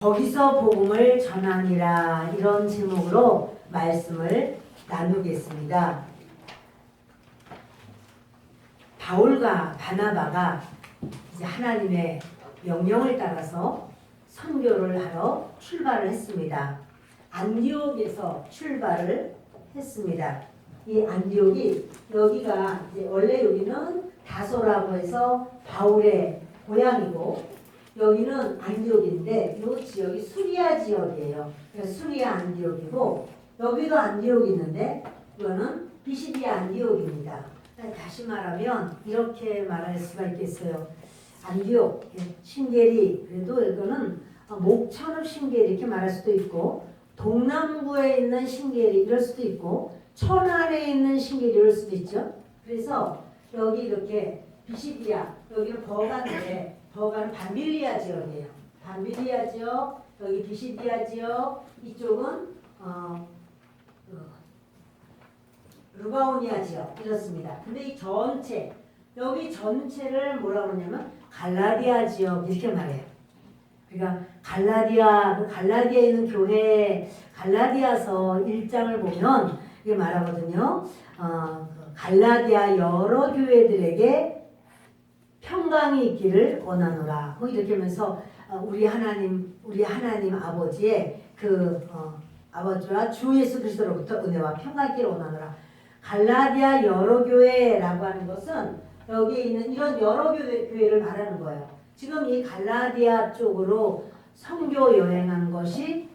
거기서 복음을 전하니라, 이런 제목으로 말씀을 나누겠습니다. 바울과 바나바가 이제 하나님의 명령을 따라서 선교를 하러 출발을 했습니다. 안디옥에서 출발을 했습니다. 이 안디옥이, 여기가 이제 원래 여기는 다소라고 해서 바울의 고향이고, 여기는 안디옥인데 이 지역이 수리아 지역이에요. 그래서 수리아 안디옥이고, 여기도 안디옥이 있는데 이거는 비시디아 안디옥입니다. 다시 말하면 이렇게 말할 수가 있겠어요. 안디옥, 신게리, 그래도 이거는 목천읍 신게리 이렇게 말할 수도 있고, 동남부에 있는 신게리 이럴 수도 있고, 천안에 있는 신게리 이럴 수도 있죠. 그래서 여기 이렇게 비시디아, 여기는 버가인데 버가는 밤빌리아 지역이에요. 밤빌리아 지역, 여기 비시디아 지역, 이쪽은 루가오니아 지역 이렇습니다. 근데 이 전체, 여기 전체를 뭐라고 하냐면 갈라디아 지역 이렇게 말해요. 그러니까 갈라디아에 있는 교회, 갈라디아서 1장을 보면 이게 말하거든요. 갈라디아 여러 교회들에게 평강이 있기를 원하노라. 뭐 이렇게 하면서 우리 하나님 아버지의 아버지와 주 예수 그리스도로부터 은혜와 평강이 있기를 원하노라. 갈라디아 여러 교회라고 하는 것은 여기에 있는 이런 여러 교회를 말하는 거예요. 지금 이 갈라디아 쪽으로 선교 여행한 것이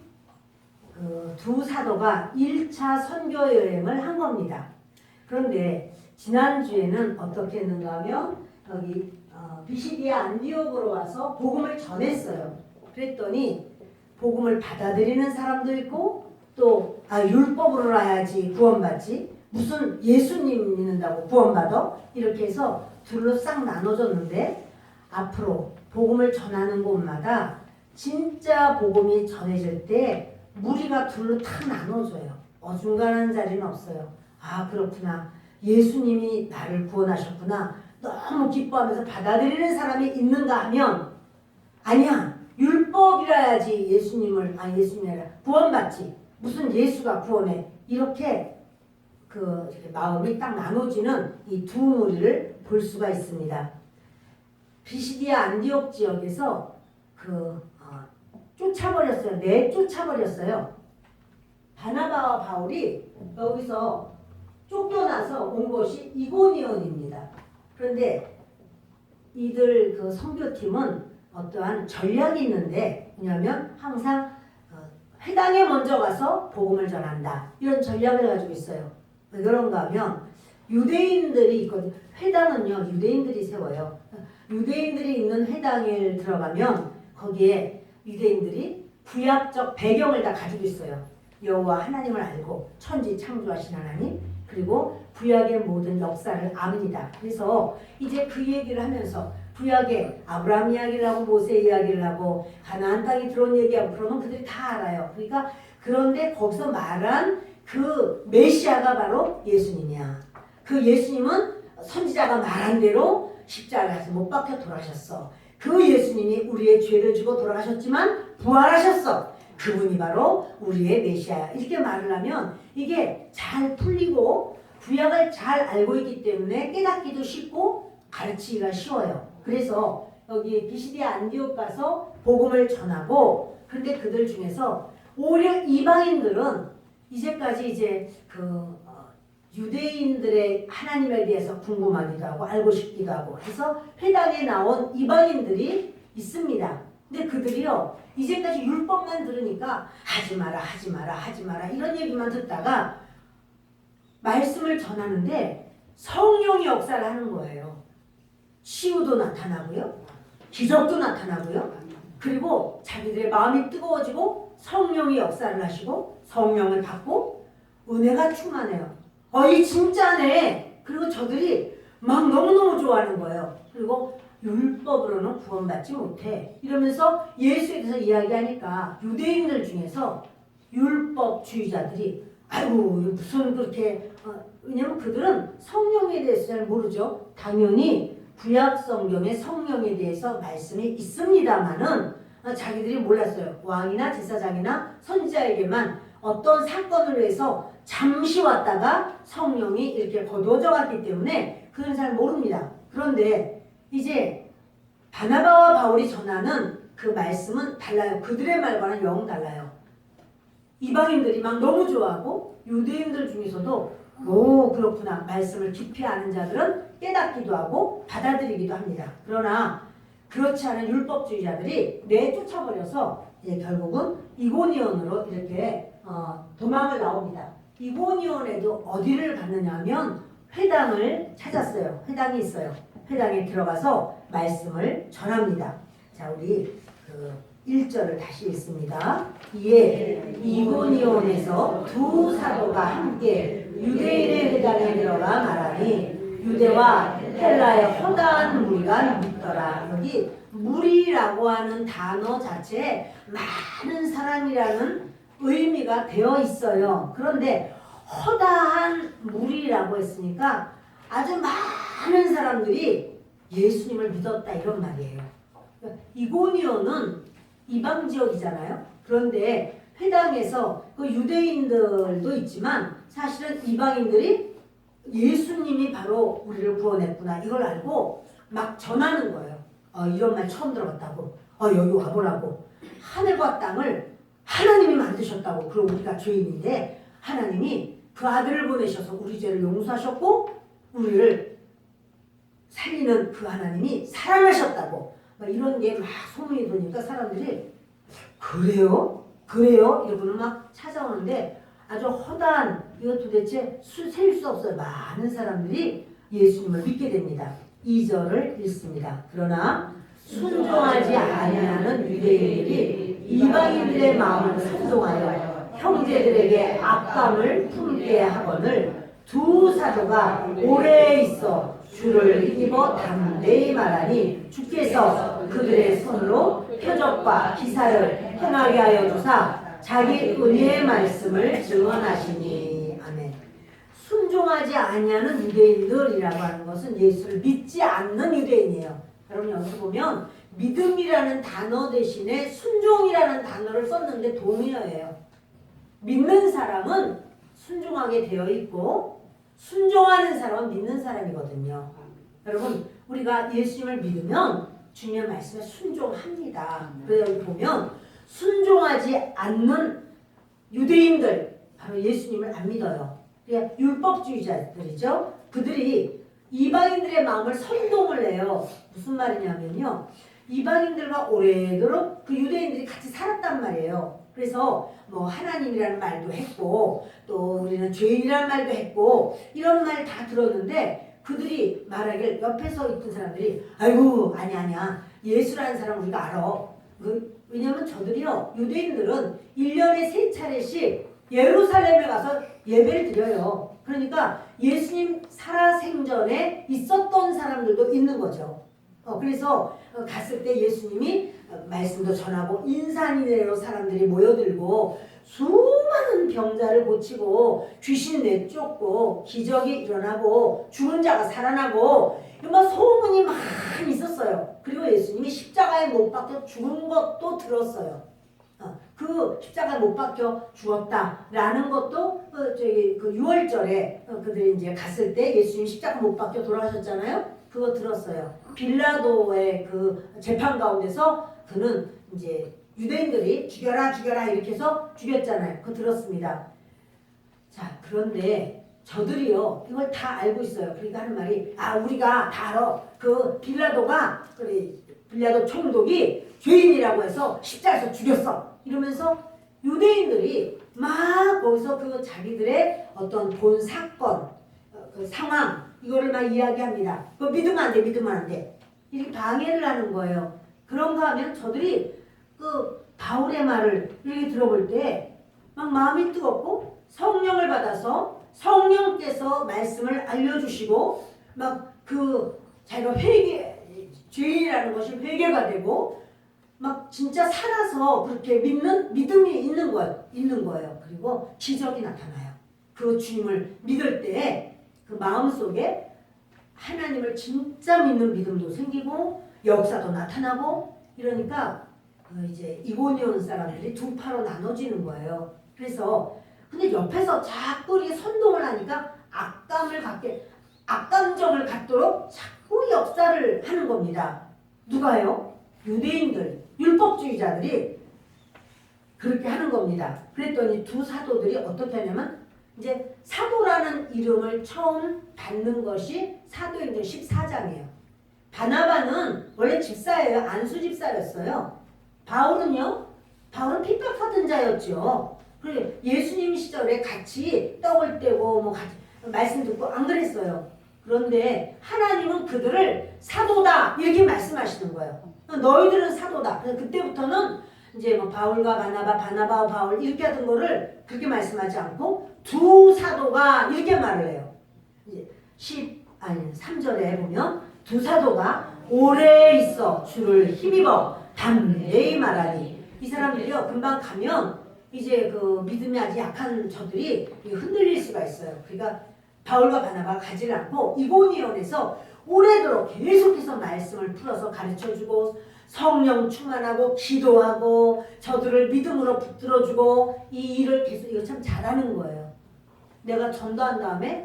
두 사도가 1차 선교 여행을 한 겁니다. 그런데 지난주에는 어떻게 했는가 하면 여기 비시디아 안디옥으로 와서 복음을 전했어요. 그랬더니 복음을 받아들이는 사람도 있고, 또 율법으로 해야지 구원받지, 무슨 예수님 믿는다고 구원받아? 이렇게 해서 둘로 싹 나눠졌는데, 앞으로 복음을 전하는 곳마다 진짜 복음이 전해질 때 무리가 둘로 탁 나눠져요. 어중간한 자리는 없어요. 아, 그렇구나, 예수님이 나를 구원하셨구나, 너무 기뻐하면서 받아들이는 사람이 있는가 하면, 아니야, 율법이라야지 예수님이 아니라 구원받지, 무슨 예수가 구원해, 이렇게 마음이 딱 나눠지는 이 두 무리를 볼 수가 있습니다. 비시디아 안디옥 지역에서 쫓아버렸어요. 내쫓아버렸어요. 바나바와 바울이 여기서 쫓겨나서 온 곳이 이고니온입니다. 그런데 이들 선교팀은 어떠한 전략이 있는데, 뭐냐면 항상 회당에 먼저 가서 복음을 전한다, 이런 전략을 가지고 있어요. 왜 그런가 하면 유대인들이 있거든요. 회당은요, 유대인들이 세워요. 유대인들이 있는 회당에 들어가면 거기에 유대인들이 구약적 배경을 다 가지고 있어요. 여호와 하나님을 알고 천지 창조하신 하나님, 그리고 구약의 모든 역사를 압니다. 그래서 이제 그 얘기를 하면서 구약에 아브라함 이야기를 하고 모세 이야기를 하고 가나안 땅이 들어온 얘기하고 그러면 그들이 다 알아요. 그러니까 그런데 거기서 말한 그 메시아가 바로 예수님이야. 그 예수님은 선지자가 말한 대로 십자가에서 못 박혀 돌아가셨어. 그 예수님이 우리의 죄를 지고 돌아가셨지만 부활하셨어. 그분이 바로 우리의 메시아야. 이렇게 말을 하면 이게 잘 풀리고 구약을 잘 알고 있기 때문에 깨닫기도 쉽고 가르치기가 쉬워요. 그래서 여기 비시디아 안디옥 가서 복음을 전하고, 그런데 그들 중에서 오히려 이방인들은 이제까지 이제 유대인들의 하나님에 대해서 궁금하기도 하고 알고 싶기도 하고 해서 회당에 나온 이방인들이 있습니다. 근데 그들이요, 이제까지 율법만 들으니까 하지 마라 이런 얘기만 듣다가 말씀을 전하는데 성령이 역사를 하는 거예요. 치유도 나타나고요, 기적도 나타나고요, 그리고 자기들의 마음이 뜨거워지고 성령이 역사를 하시고 성령을 받고 은혜가 충만해요. 이 진짜네. 그리고 저들이 막 너무너무 좋아하는 거예요. 그리고 율법으로는 구원받지 못해 이러면서 예수에 대해서 이야기하니까 유대인들 중에서 율법주의자들이 아이고 무슨 그렇게 왜냐면 그들은 성령에 대해서 잘 모르죠. 당연히 구약 성경에 성령에 대해서 말씀이 있습니다만은 자기들이 몰랐어요. 왕이나 제사장이나 선지자에게만 어떤 사건을 위해서 잠시 왔다가 성령이 이렇게 거두어져 갔기 때문에 그건 잘 모릅니다. 그런데 이제 바나바와 바울이 전하는 그 말씀은 달라요. 그들의 말과는 영 달라요. 이방인들이 막 너무 좋아하고 유대인들 중에서도 오 그렇구나 말씀을 깊이 아는 자들은 깨닫기도 하고 받아들이기도 합니다. 그러나 그렇지 않은 율법주의자들이 내쫓아버려서 이제 결국은 이고니온으로 이렇게 도망을 나옵니다. 이고니온에도 어디를 갔느냐 하면 회당을 찾았어요. 회당이 있어요. 회당에 들어가서 말씀을 전합니다. 자, 우리 1절을 다시 읽습니다. 이에 이고니온에서 두 사도가 함께 유대인의 회당에 들어가 말하니 유대와 헬라의 허다한 무리가 믿더라. 여기 무리라고 하는 단어 자체에 많은 사람이라는 의미가 되어 있어요. 그런데 허다한 무리라고 했으니까 아주 많은 사람들이 예수님을 믿었다 이런 말이에요. 이고니온은 이방 지역이잖아요. 그런데 회당에서 그 유대인들도 있지만 사실은 이방인들이 예수님이 바로 우리를 구원했구나 이걸 알고 막 전하는 거예요. 이런 말 처음 들어봤다고. 여기 와보라고. 하늘과 땅을 하나님이 만드셨다고. 그럼 우리가 죄인인데 하나님이 그 아들을 보내셔서 우리 죄를 용서하셨고 우리를 살리는 그 하나님이 사랑하셨다고. 막 이런 게 막 소문이 도니까 사람들이 그래요? 그래요? 이러고는 막 찾아오는데 아주 허다한 이거 도대체 셀 수 없어요. 많은 사람들이 예수님을 믿게 됩니다. 2절을 읽습니다. 그러나 순종하지 아니하는 유대인들이 이방인들의 마음을 선동하여 형제들에게 악감을 품게 하거늘 두 사도가 오래 있어 주를 힘입어 담대히 말하니 주께서 그들의 손으로 표적과 기사를 행하게 하여 주사 자기 은혜의 말씀을 증언하시니. 아멘. 순종하지 아니하는 유대인들이라고 하는 것은 예수를 믿지 않는 유대인이에요. 여러분 여기 보면 믿음이라는 단어 대신에 순종이라는 단어를 썼는데 동의어예요. 믿는 사람은 순종하게 되어 있고 순종하는 사람은 믿는 사람이거든요. 여러분 우리가 예수님을 믿으면 주님의 말씀에 순종합니다. 그래서 여기 보면 순종하지 않는 유대인들 바로 예수님을 안 믿어요. 그러니까 율법주의자들이죠. 그들이 이방인들의 마음을 선동을 해요. 무슨 말이냐면요. 이방인들과 오래도록 그 유대인들이 같이 살았단 말이에요. 그래서 뭐 하나님이라는 말도 했고 또 우리는 죄인이라는 말도 했고 이런 말 다 들었는데 그들이 말하길 옆에 서 있던 사람들이 아이고 아니야 예수라는 사람 우리가 알아. 왜냐면 저들이요 유대인들은 1년에 3차례씩 예루살렘에 가서 예배를 드려요. 그러니까 예수님 살아생전에 있었던 사람들도 있는 거죠. 그래서 갔을 때 예수님이 말씀도 전하고 인산인해로 사람들이 모여들고 수많은 병자를 고치고 귀신 내쫓고 기적이 일어나고 죽은 자가 살아나고 막 소문이 많이 있었어요. 그리고 예수님이 십자가에 못 박혀 죽은 것도 들었어요. 그 십자가에 못 박혀 죽었다라는 것도 그 6월절에 그들이 이제 갔을 때 예수님 십자가 못 박혀 돌아가셨잖아요. 그거 들었어요. 빌라도의 그 재판 가운데서 그는 이제 유대인들이 죽여라 이렇게 해서 죽였잖아요. 그거 들었습니다. 자, 그런데 저들이요 이걸 다 알고 있어요. 그러니까 하는 말이 우리가 다 알아. 그 빌라도가 빌라도 총독이 죄인이라고 해서 십자가에서 죽였어. 이러면서 유대인들이 막 거기서 그 자기들의 어떤 본 사건, 그 상황 이거를 막 이야기합니다. 그거 믿으면 안 돼. 이렇게 방해를 하는 거예요. 그런가 하면 저들이 그 바울의 말을 이렇게 들어볼 때 막 마음이 뜨겁고 성령을 받아서 성령께서 말씀을 알려주시고 막 그 자기가 죄인이라는 것이 회개가 되고 막 진짜 살아서 그렇게 믿는 믿음이 있는 거예요. 그리고 기적이 나타나요. 그 주님을 믿을 때 그 마음속에 하나님을 진짜 믿는 믿음도 생기고 역사도 나타나고 이러니까 이제 이고니온 사람들이 두 파로 나눠지는 거예요. 그래서 근데 옆에서 자꾸 이렇게 선동을 하니까 악감정을 갖도록 자꾸 역사를 하는 겁니다. 누가요? 유대인들, 율법주의자들이 그렇게 하는 겁니다. 그랬더니 두 사도들이 어떻게 하냐면 이제 사도라는 이름을 처음 받는 것이 사도행전 14장이에요. 바나바는 원래 집사예요. 안수 집사였어요. 바울은 핍박하던 자였죠. 그래 예수님 시절에 같이 떡을 떼고 뭐 같이 말씀 듣고 안 그랬어요. 그런데 하나님은 그들을 사도다 이렇게 말씀하시는 거예요. 너희들은 사도다. 그때부터는 이제 뭐 바울과 바나바와 바울 이렇게 하던 거를 그렇게 말씀하지 않고 두 사도가 이렇게 말을 해요. 이제 3절에 보면 두 사도가 오래 있어 주를 힘입어 담대히 말하니 이 사람들이요 금방 가면 이제 그 믿음이 아주 약한 저들이 흔들릴 수가 있어요. 그러니까 바울과 바나바가 가지를 않고 이고니온에서 오래도록 계속해서 말씀을 풀어서 가르쳐주고 성령 충만하고 기도하고 저들을 믿음으로 붙들어주고 이 일을 계속 이거 참 잘하는 거예요. 내가 전도한 다음에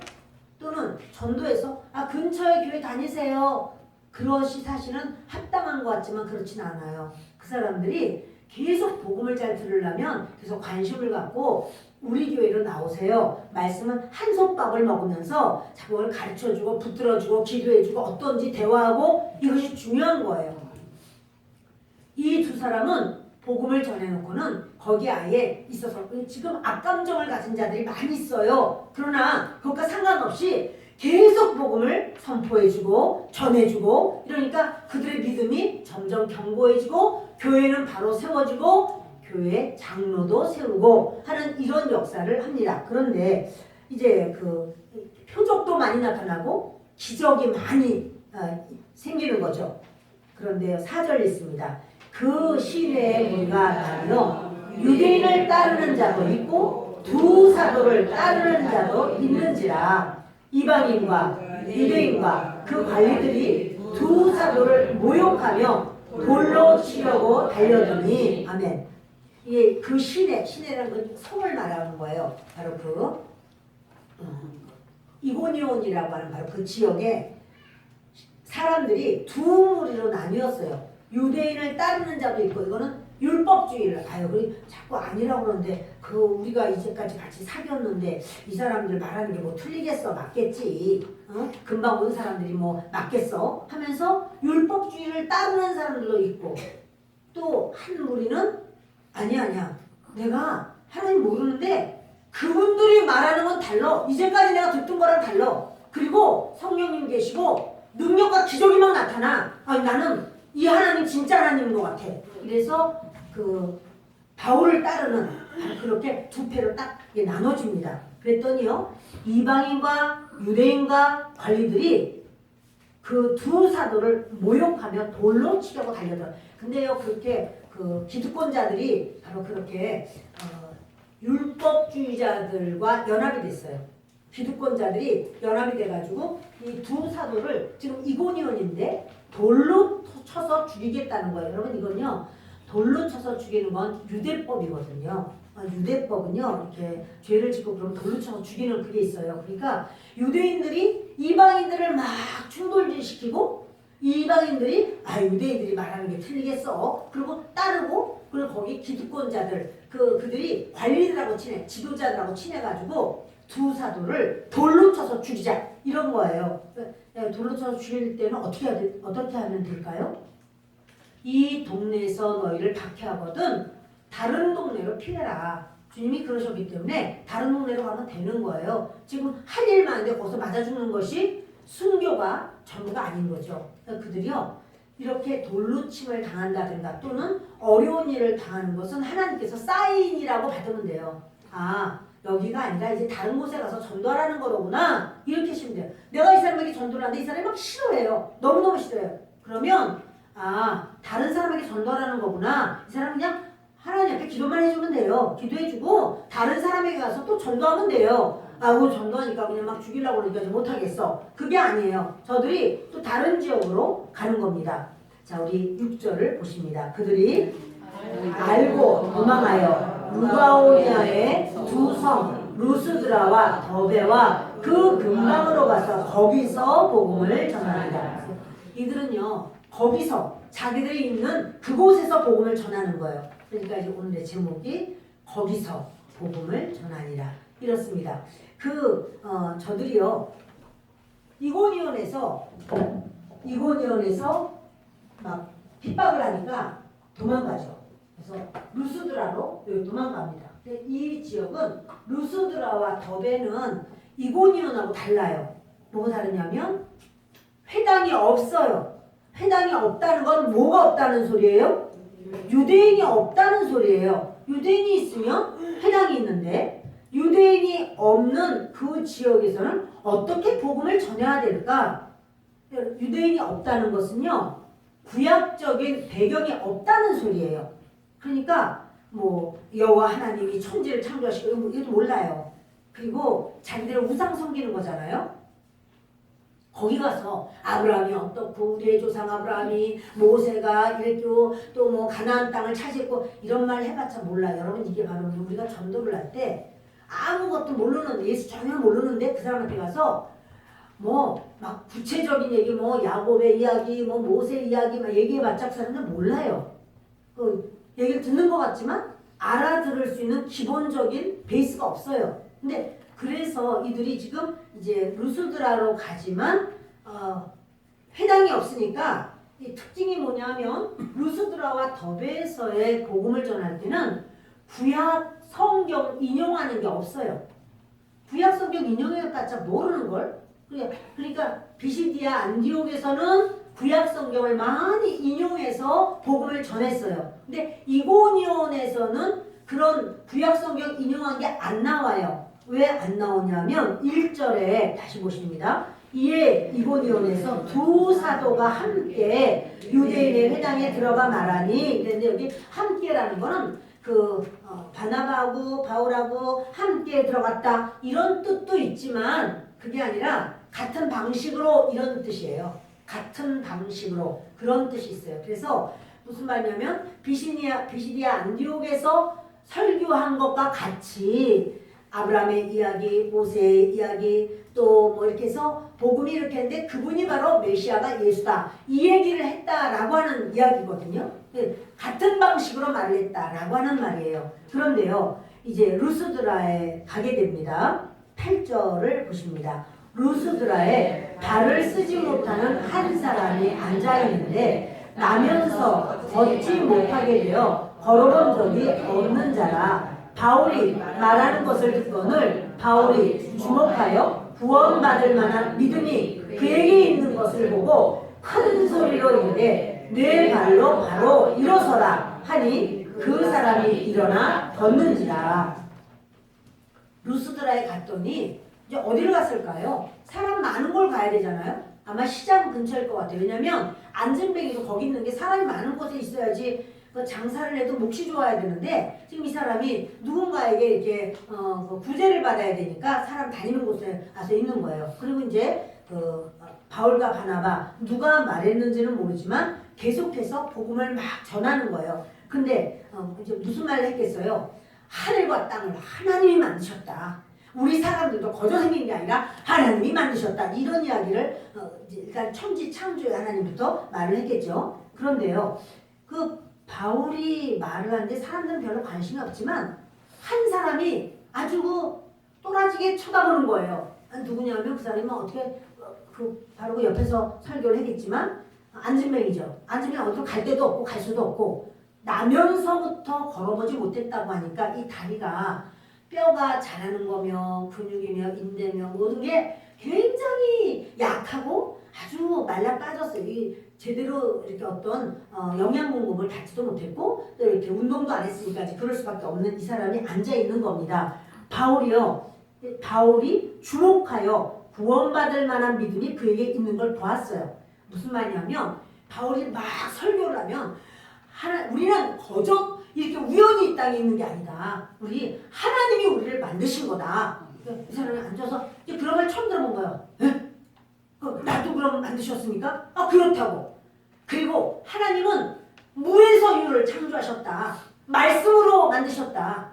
또는 전도해서 근처에 교회 다니세요. 그것이 사실은 합당한 것 같지만 그렇진 않아요. 그 사람들이 계속 복음을 잘 들으려면 계속 관심을 갖고 우리 교회로 나오세요. 말씀은 한솥밥을 먹으면서 자꾸 가르쳐주고 붙들어주고 기도해주고 어떤지 대화하고 이것이 중요한 거예요. 이 두 사람은 복음을 전해놓고는 거기에 아예 있어서 지금 악감정을 가진 자들이 많이 있어요. 그러나 그것과 상관없이 계속 복음을 선포해주고 전해주고 이러니까 그들의 믿음이 점점 견고해지고 교회는 바로 세워지고 교회 장로도 세우고 하는 이런 역사를 합니다. 그런데 이제 그 표적도 많이 나타나고 기적이 많이 생기는 거죠. 그런데요 4절 있습니다. 그 시대에 우리가 나누어 유대인을 따르는 자도 있고 두 사도를 따르는 자도 있는지라 이방인과 유대인과 그 관리들이 두 사도를 모욕하며 돌로 치려고 달려드니 아멘. 이게 그 시내라는 건 성을 말하는 거예요. 바로 그 이고니온이라고 하는 바로 그 지역에 사람들이 두 무리로 나뉘었어요. 유대인을 따르는 자도 있고 이거는 율법주의를 그리고 자꾸 아니라고 그러는데 우리가 이제까지 같이 사귀었는데 이 사람들 말하는 게 뭐 틀리겠어 맞겠지 금방 온 사람들이 뭐 맞겠어 하면서 율법주의를 따르는 사람들도 있고 또 한 무리는 아니야 내가 하나님 모르는데 그분들이 말하는 건 달라 이제까지 내가 듣던 거랑 달라 그리고 성령님 계시고 능력과 기적이 막 나타나 나는 이 하나님 진짜 하나님인 것 같아. 그래서 그 바울을 따르는 그렇게 두 패로 딱 나눠집니다. 그랬더니요 이방인과 유대인과 관리들이 그 두 사도를 모욕하며 돌로 치려고 달려들어요. 근데요 그렇게 그 기득권자들이 바로 그렇게 율법주의자들과 연합이 됐어요. 기득권자들이 연합이 돼가지고 이 두 사도를 지금 이고니온인데 돌로 쳐서 죽이겠다는 거예요. 여러분 이건요 돌로 쳐서 죽이는 건 유대법이거든요. 유대법은요 이렇게 죄를 짓고 그러면 돌로 쳐서 죽이는 그게 있어요. 그러니까 유대인들이 이방인들을 막 충돌시키고 이방인들이 유대인들이 말하는 게 틀리겠어. 그리고 따르고 그리고 거기 기득권자들 그들이 관리들하고 지도자들하고 친해가지고 두 사도를 돌로 쳐서 죽이자 이런 거예요. 돌로 쳐서 죽일 때는 어떻게 하면 될까요? 이 동네에서 너희를 박해하거든 다른 동네로 피해라. 주님이 그러셨기 때문에 다른 동네로 가면 되는 거예요. 지금 할 일만 하는데 거기서 맞아 죽는 것이 순교가 전부가 아닌 거죠. 그들이요 이렇게 돌로 침을 당한다든가 또는 어려운 일을 당하는 것은 하나님께서 사인이라고 받으면 돼요. 여기가 아니라 이제 다른 곳에 가서 전도하라는 거로구나 이렇게 하시면 돼요. 내가 이 사람에게 전도를 하는데 이 사람이 막 싫어해요. 너무너무 싫어해요. 그러면 다른 사람에게 전도하라는 거구나. 이 사람은 그냥 하나님 앞에 기도만 해주면 돼요. 기도해주고 다른 사람에게 가서 또 전도하면 돼요. 그거 전도하니까 그냥 막 죽이려고 그러니까 이제 못하겠어. 그게 아니에요. 저들이 또 다른 지역으로 가는 겁니다. 자 우리 6절을 보십니다. 그들이 알고 도망하여 루가오니아의 두 성 루스드라와 더베와 그 근방으로 가서 거기서 복음을 전하리라. 이들은요 거기서 자기들이 있는 그곳에서 복음을 전하는 거예요. 그러니까 이제 오늘의 제목이 거기서 복음을 전하리라 이렇습니다. 저들이요 이고니온에서 막 핍박을 하니까 도망가죠. 그래서 루스드라로 도망갑니다. 근데 이 지역은 루스드라와 더베는 이고니온하고 달라요. 뭐가 다르냐면 회당이 없어요. 회당이 없다는 건 뭐가 없다는 소리예요? 유대인이 없다는 소리예요. 유대인이 있으면 회당이 있는데 유대인이 없는 그 지역에서는 어떻게 복음을 전해야 될까? 유대인이 없다는 것은요 구약적인 배경이 없다는 소리예요. 그러니까 뭐 여호와 하나님이 천지를 창조하시고 이것도 몰라요. 그리고 자기들의 우상 섬기는 거잖아요. 거기 가서 아브라함이 어떻고 우리의 조상 아브라함이 모세가 이랬고 또 뭐 가나안 땅을 차지했고 이런 말 해봤자 몰라요. 여러분 이게 바로 우리가 전도를 할 때 아무것도 모르는 예수 전혀 모르는데 그 사람한테 가서 뭐 막 구체적인 얘기 뭐 야곱의 이야기 뭐 모세 이야기 막 얘기해봤자 그 사람은 몰라요. 그 얘기를 듣는 것 같지만 알아들을 수 있는 기본적인 베이스가 없어요. 근데 그래서 이들이 지금 이제 루스드라로 가지만 회당이 없으니까 이 특징이 뭐냐면 루스드라와 더베에서의 복음을 전할 때는 구약 성경 인용하는 게 없어요. 구약 성경 인용해봤자 모르는 걸. 그러니까 비시디아 안디옥에서는 구약 성경을 많이 인용해서 복음을 전했어요. 근데 이고니온에서는 그런 구약 성경 인용한 게 안 나와요. 왜 안 나오냐면 1절에 다시 보십니다. 이에 이고니온에서 두 사도가 함께 유대인의 회당에 들어가 말하니 그런데 여기 함께라는 거는 바나바하고 바울하고 함께 들어갔다 이런 뜻도 있지만 그게 아니라 같은 방식으로 이런 뜻이에요. 같은 방식으로 그런 뜻이 있어요. 그래서 무슨 말이냐면 비시디아 안디옥에서 설교한 것과 같이 아브라함의 이야기, 모세의 이야기 또 뭐 이렇게 해서 복음이 이렇게 했는데 그분이 바로 메시아가 예수다 이 얘기를 했다라고 하는 이야기거든요. 같은 방식으로 말을 했다라고 하는 말이에요. 그런데요 이제 루스드라에 가게 됩니다. 8절을 보십니다. 루스드라에 발을 쓰지 못하는 한 사람이 앉아있는데 나면서 걷지 못하게 되어 걸어본 적이 없는 자라. 바울이 말하는 것을 듣거늘 바울이 주목하여 구원받을 만한 믿음이 그에게 있는 것을 보고 큰 소리로 이르되 내 발로 바로 일어서라 하니 그 사람이 일어나 걷는지라. 루스드라에 갔더니 이제 어디를 갔을까요? 사람 많은 걸 가야 되잖아요. 아마 시장 근처일 것 같아요. 왜냐면 안전뱅이도 거기 있는 게 사람이 많은 곳에 있어야지 장사를 해도 몫이 좋아야 되는데 지금 이 사람이 누군가에게 이렇게 구제를 받아야 되니까 사람 다니는 곳에 가서 있는 거예요. 그리고 이제 바울과 바나바 누가 말했는지는 모르지만 계속해서 복음을 막 전하는 거예요. 근데 이제 무슨 말을 했겠어요? 하늘과 땅을 하나님이 만드셨다. 우리 사람들도 거저 생긴 게 아니라 하나님이 만드셨다. 이런 이야기를 일단 천지 창조의 하나님부터 말을 했겠죠. 그런데요. 바울이 말을 하는데 사람들은 별로 관심이 없지만 한 사람이 아주 또라지게 쳐다보는 거예요. 누구냐면 그 사람이 어떻게 바로 그 옆에서 설교를 했겠지만 안진뱅이죠. 안진뱅이 어디로 갈 데도 없고 갈 수도 없고 나면서부터 걸어보지 못했다고 하니까 이 다리가 뼈가 자라는 거며 근육이며 인대며 모든 게 굉장히 약하고 아주 말라 빠졌어요. 제대로 이렇게 어떤 영양 공급을 받지도 못했고 또 이렇게 운동도 안 했으니까 그럴 수밖에 없는 이 사람이 앉아 있는 겁니다. 바울이 주목하여 구원받을 만한 믿음이 그에게 있는 걸 보았어요. 무슨 말이냐면 바울이 막 설교를 하면 우리는 거저 이렇게 우연히 이 땅에 있는 게 아니다. 하나님이 우리를 만드신 거다. 이 사람이 앉아서 그런 걸 처음 들어본 거예요. 에? 나도 그럼 만드셨습니까? 그렇다고. 그리고 하나님은 무에서 유를 창조하셨다. 말씀으로 만드셨다.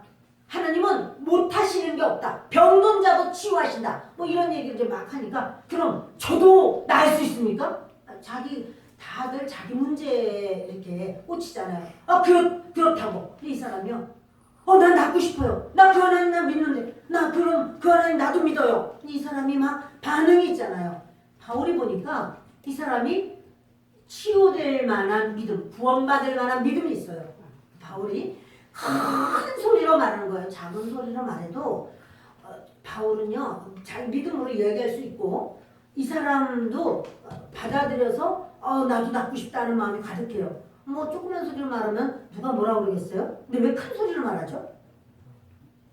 하나님은 못하시는 게 없다. 병든 자도 치유하신다. 뭐 이런 얘기를 이제 막 하니까 그럼 저도 나을 수 있습니까? 다들 자기 문제에 이렇게 꽂히잖아요. 그렇다고. 이 사람이요. 난 낫고 싶어요. 나 그 하나님 나 믿는데. 그럼 그 하나님 나도 믿어요. 이 사람이 막 반응이 있잖아요. 바울이 보니까 이 사람이 치유될 만한 믿음, 구원받을 만한 믿음이 있어요. 바울이 큰 소리로 말하는 거예요. 작은 소리로 말해도 바울은요, 잘 믿음으로 이야기할 수 있고 이 사람도 받아들여서 나도 낫고 싶다는 마음이 가득해요. 뭐 조그만 소리로 말하면 누가 뭐라고 그러겠어요? 근데 왜 큰 소리로 말하죠?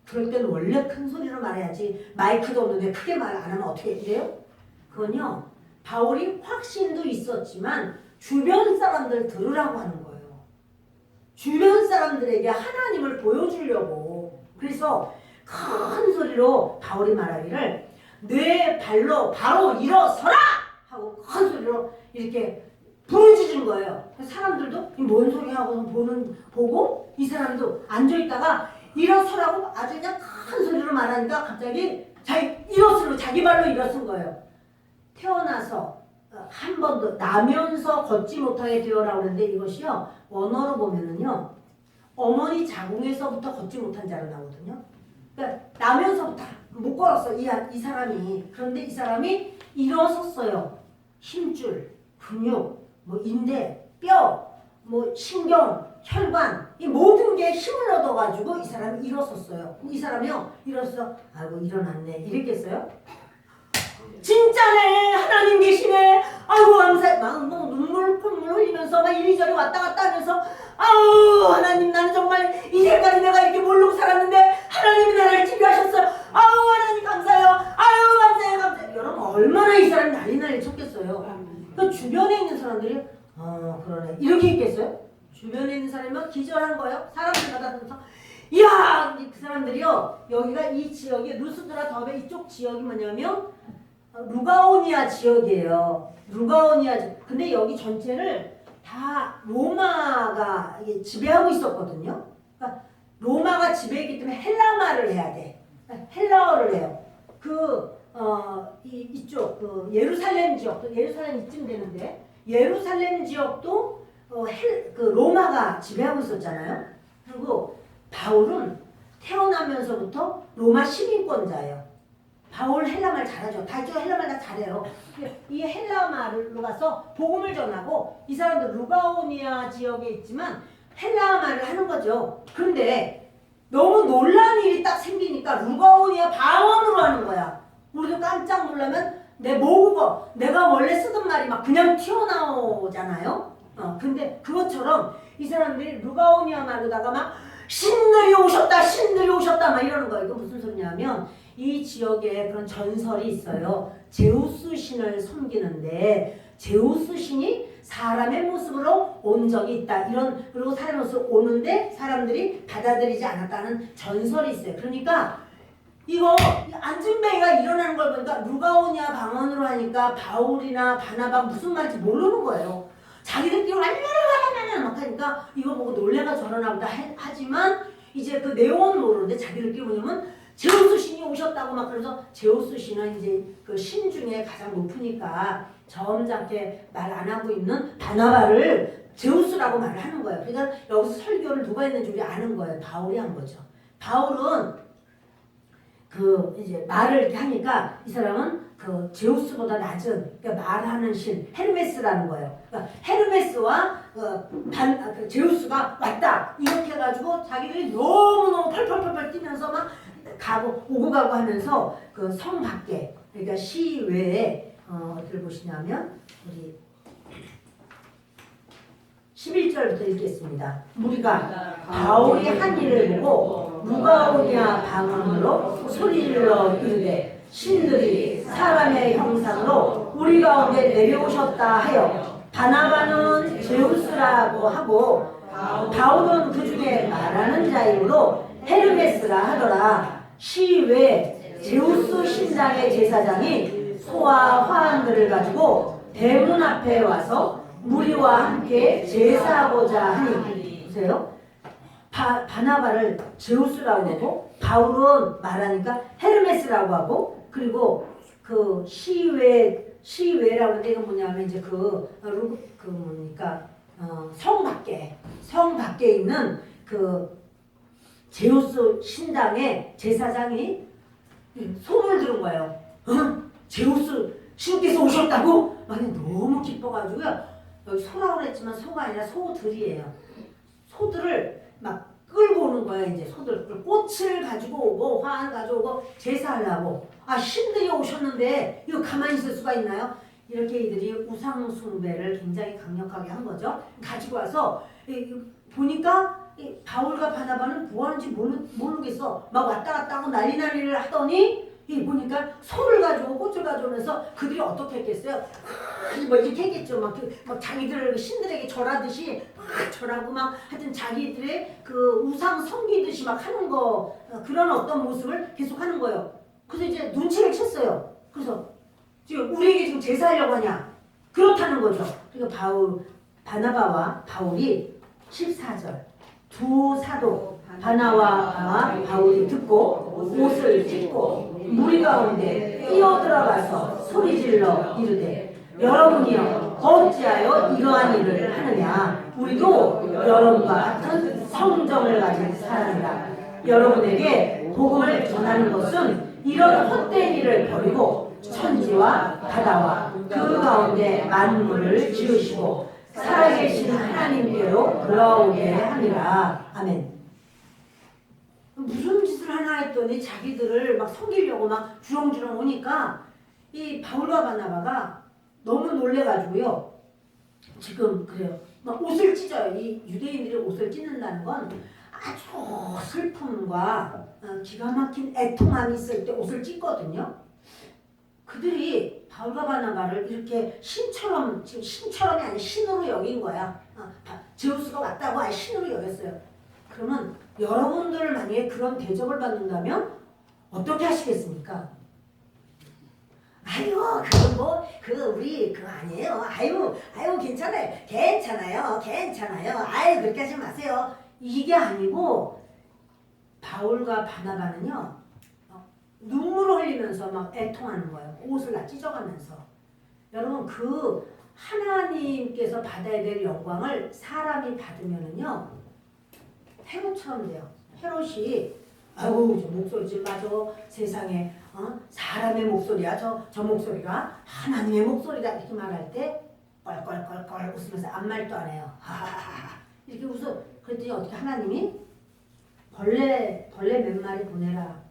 그럴 때는 원래 큰 소리로 말해야지. 마이크도 없는데 크게 말 안 하면 어떻게 돼요? 그건요, 바울이 확신도 있었지만 주변 사람들 들으라고 하는 거예요. 주변 사람들에게 하나님을 보여주려고. 그래서 큰 소리로 바울이 말하기를 내 발로 바로 일어서라! 하고 큰 소리로 이렇게 부르짖은 거예요. 사람들도 뭔 소리 하고 보고 이 사람도 앉아있다가 일어서라고 아주 그냥 큰 소리로 말하니까 갑자기 자기 발로 일어선 거예요. 태어나서 한 번도 나면서 걷지 못하게 되어라고 하는데 이것이요, 원어로 보면은요, 어머니 자궁에서부터 걷지 못한 자로 나오거든요. 그러니까 나면서부터 못 걸었어, 이 사람이. 그런데 이 사람이 일어섰어요. 힘줄, 근육, 뭐 인대, 뼈, 뭐 신경, 혈관, 이 모든 게 힘을 얻어가지고 이 사람이 일어섰어요. 이 사람이요, 일어서 아이고 일어났네 이랬겠어요? 진짜네, 하나님 계시네, 아이고 감사해. 막 눈물 콧물 흘리면서 막 이리저리 왔다 갔다 하면서 아우 하나님, 나는 정말 이제까지 내가 이렇게 모르고 살았는데 하나님이 나를 치료하셨어요. 아우 하나님 감사해요. 아유 감사해요. 여러분 얼마나 이 사람이 난리 쳤겠어요. 그 주변에 있는 사람들이 그러네 이렇게 있겠어요? 주변에 있는 사람은 기절한 거예요. 사람들마다 그래서 이야, 그 사람들이요, 여기가 이 지역이 루스드라 더베 이쪽 지역이 뭐냐면 루가오니아 지역이에요. 루가오니아 지역. 근데 여기 전체를 다 로마가 지배하고 있었거든요. 그러니까 로마가 지배했기 때문에 헬라말을 해야 돼. 헬라어를 해요. 이쪽 예루살렘 지역도, 예루살렘 이쯤 되는데 예루살렘 지역도 로마가 지배하고 있었잖아요. 그리고 바울은 태어나면서부터 로마 시민권자예요. 바울 헬라말 잘하죠. 다이쪽 헬라말 다 잘해요. 이 헬라말로 가서 복음을 전하고, 이 사람들 루가오니아 지역에 있지만 헬라말을 하는 거죠. 그런데 너무 놀라운 일이 딱 생기니까 루가오니아 방언으로 하는 거야. 우리도 깜짝 놀라면 내 모국어, 내가 원래 쓰던 말이 막 그냥 튀어나오잖아요. 근데 그것처럼 이 사람들이 루가오니아 말로다가 막 신들이 오셨다 막 이러는 거예요. 이거 무슨 소리냐면 이 지역에 그런 전설이 있어요. 제우스 신을 섬기는데 제우스 신이 사람의 모습으로 온 적이 있다. 그리고 사람의 모습으로 오는데 사람들이 받아들이지 않았다는 전설이 있어요. 그러니까 이거 안진뱅이가 일어나는 걸 보니까 루가오니아 방언으로 하니까 바울이나 바나바 무슨 말인지 모르는 거예요. 자기들끼리 막 하니까 이거 보고 놀래가 저러나 보다 하지만 이제 그 내용은 모르는데 자기들끼리 뭐냐면 제우스 신이 오셨다고 막. 그래서 제우스 신은 이제 그 신 중에 가장 높으니까 점잖게 말 안 하고 있는 바나바를 제우스라고 말을 하는 거예요. 그러니까 여기서 설교를 누가 했는지 우리 아는 거예요. 바울이 한 거죠. 바울은 이제 말을 이렇게 하니까 이 사람은 제우스보다 낮은, 그러니까 말하는 신 헤르메스라는 거예요. 그러니까 헤르메스와 제우스가 왔다 이렇게 해가지고 자기들이 너무너무 펄펄펄 뛰면서 막 오고 가고 하면서 그 성 밖에, 그러니까 시외에 어디를 보시냐면 우리 11절부터 읽겠습니다. 우리가 바울이 한 일을 보고 루가오니아 방언으로 소리질러 이르되 신들이 사람의 형상으로 우리 가운데 내려오셨다 하여 바나바는 제우스라고 하고 바울은 그 중에 말하는 자이므로 헤르메스라 하더라. 시외 제우스 신당의 제사장이 소와 화환들을 가지고 대문 앞에 와서 무리와 함께 제사하고자 하니. 보세요. 바나바를 제우스라고 하고 바울은 말하니까 헤르메스라고 하고, 그리고 그 시외라고 하는데 이건 뭐냐면 이제 뭡니까 성 밖에 있는 그 제우스 신당의 제사장이 소문을 들은 거예요. 제우스 신께서 오셨다고? 막 너무 기뻐가지고요. 여기 소라고 그랬지만 소가 아니라 소들이에요. 소들을 막 끌고 오는 거예요. 이제 소들 꽃을 가지고 오고 화환 가져오고 제사하려고. 아, 신들이 오셨는데 이거 가만히 있을 수가 있나요? 이렇게 이들이 우상 숭배를 굉장히 강력하게 한 거죠. 가지고 와서 보니까 바울과 바나바는 뭐 하는지 모르겠어. 막 왔다 갔다 하고 난리를 하더니 보니까 소를 가지고 꽃을 가져오면서 그들이 어떻게 했겠어요? 뭐 이렇게 했겠죠. 막 자기들 신들에게 절하듯이 막 절하고 막 하여튼 자기들의 그 우상 섬기듯이 막 하는 거, 그런 어떤 모습을 계속 하는 거예요. 그래서 이제 눈치를 챘어요. 그래서 지금 우리에게 지금 제사하려고 하냐? 그렇다는 거죠. 그러니까 바나바와 바울이 14절 두 사도 바나바와 바울이 듣고 옷을 찢고 무리 가운데 뛰어들어가서 소리질러 이르되 여러분이여 어찌하여 이러한 일을 하느냐? 우리도 여러분과 같은 성정을 가진 사람이라. 여러분에게 복음을 전하는 것은 이런 헛된 일을 버리고 천지와 바다와 그 가운데 만물을 지으시고 살아계신 하나님께로 돌아오게 함이라. 아멘. 무슨 짓을 하나 했더니 자기들을 막 섬기려고 막 주렁주렁 오니까 이 바울과 바나바가 너무 놀래가지고요. 지금 그래요. 막 옷을 찢어요. 이 유대인들이 옷을 찢는다는 건 아주 슬픔과 기가 막힌 애통함이 있을 때 옷을 찢거든요. 그들이 바울과 바나바를 이렇게 신처럼, 지금 신처럼이 아니라 신으로 여긴 거야. 제우스가 왔다고 아예 신으로 여겼어요. 그러면 여러분들 만약에 그런 대접을 받는다면 어떻게 하시겠습니까? 아유, 그건 뭐, 우리 그거 아니에요. 아유, 괜찮아요. 아유, 그렇게 하지 마세요. 이게 아니고 바울과 바나바는요, 눈물을 흘리면서 막 애통하는 거예요. 옷을 다 찢어가면서. 여러분, 그 하나님께서 받아야 될 영광을 사람이 받으면은요, 헤롯처럼 돼요. 헤롯이 아이고 저 목소리 좀 맞아. 세상에 사람의 목소리야. 저 목소리가 하나님의 목소리다. 이렇게 말할 때 껄껄껄껄 웃으면서 아무 말도 안 해요. 하하하 이렇게 웃어. 그랬더니 어떻게 하나님이 벌레 몇 마리 보내라.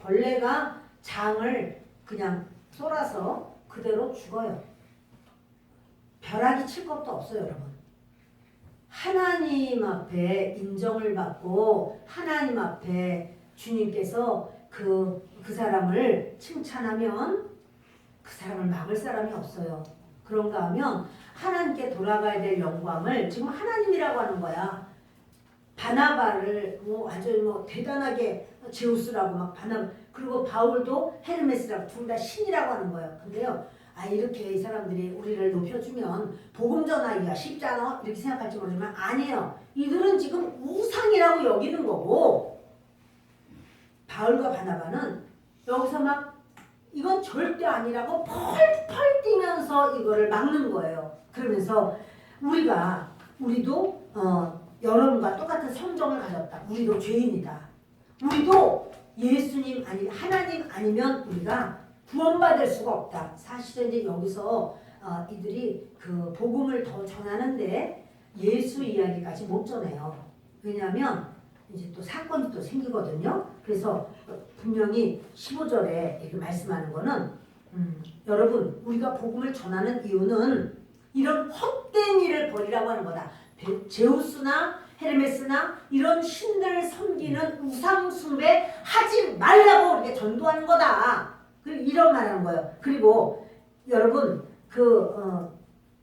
벌레가 장을 그냥 쏠아서 그대로 죽어요. 벼락이 칠 것도 없어요, 여러분. 하나님 앞에 인정을 받고 하나님 앞에 주님께서 그 사람을 칭찬하면 그 사람을 막을 사람이 없어요. 그런가 하면 하나님께 돌아가야 될 영광을 지금 하나님이라고 하는 거야. 바나바를 아주 대단하게 제우스라고 막 그리고 바울도 헤르메스라고 둘 다 신이라고 하는 거예요. 근데요, 이렇게 이 사람들이 우리를 높여주면 복음 전하기가 쉽잖아 이렇게 생각할지 모르지만 아니에요. 이들은 지금 우상이라고 여기는 거고, 바울과 바나바는 여기서 막 이건 절대 아니라고 펄펄 뛰면서 이거를 막는 거예요. 그러면서 우리도 여러분과 똑같은 성정을 가졌다. 우리도 죄인이다. 우리도 예수님 하나님 아니면 우리가 구원받을 수가 없다. 사실은 이제 여기서 이들이 그 복음을 더 전하는데 예수 이야기까지 못 전해요. 왜냐하면 이제 또 사건이 또 생기거든요. 그래서 분명히 15절에 이렇게 말씀하는 거는 여러분 우리가 복음을 전하는 이유는 이런 헛된 일을 버리라고 하는 거다. 제우스나 헤르메스나 이런 신들을 섬기는 우상 숭배 하지 말라고 우리가 전도하는 거다. 이런 말 하는 거예요. 그리고 여러분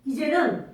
이제는